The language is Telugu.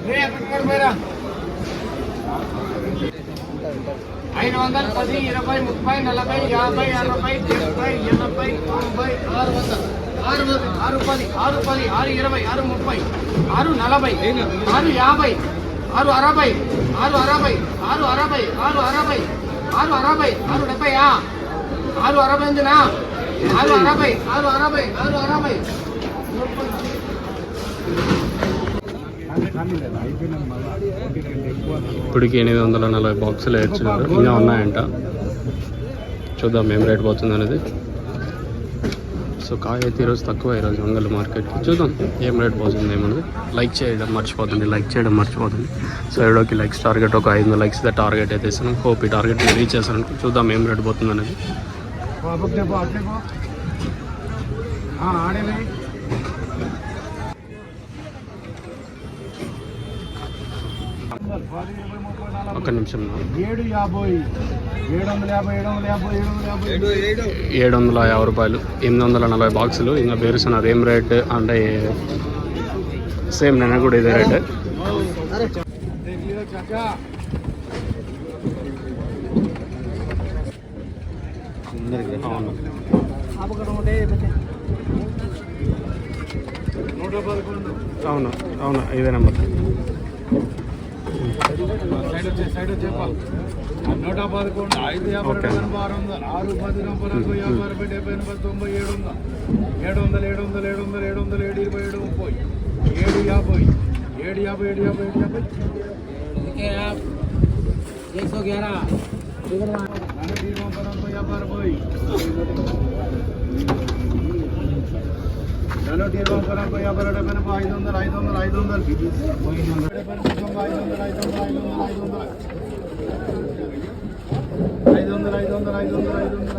500, 10, 20, 30, 40, 50, 60, 70, 80, 90, 600, 6 10, 6 10, 6 20, 6 30, 6 40, 6 50, 6 60, 6 60, 6 60, 6 60, 6 60, 6 60, 6 70, 6 60 ఉందినా 6 60, 6 60, 6 60. ఇప్పటికి 840 బాక్సులు వేస్తున్నారు. ఇంకా ఉన్నాయంట, చూద్దాం ఏం రేట్ పోతుంది అనేది. సో కాయ అయితే ఈరోజు తక్కువ, ఈరోజు ఒంగోలు మార్కెట్కి. చూద్దాం ఏం రేట్ పోతుంది ఏమన్నది. లైక్ చేయడం మర్చిపోతుంది. సో వీడియోకి లైక్స్ టార్గెట్ ఒక 500 లైక్స్ టార్గెట్ అయితే ఇస్తున్నాం. హోప్ ఈ టార్గెట్ రీచ్ చేస్తాను. చూద్దాం ఏం రేట్ పోతుంది అనేది. ఒక్క నిమిషం. 750 రూపాయలు, 840 బాక్సులు. ఇంకా పేరుస్తున్నారు ఏం రేట్ అంటే సేమ్ నేను కూడా ఇదే రేట్. అవును అవును ఇదే నెంబర్. 111, 5 50, 6 10, 6 10, 40, 50, 70, 80, 90, 700, 700, 700, 700, 700, 700, 750, 500,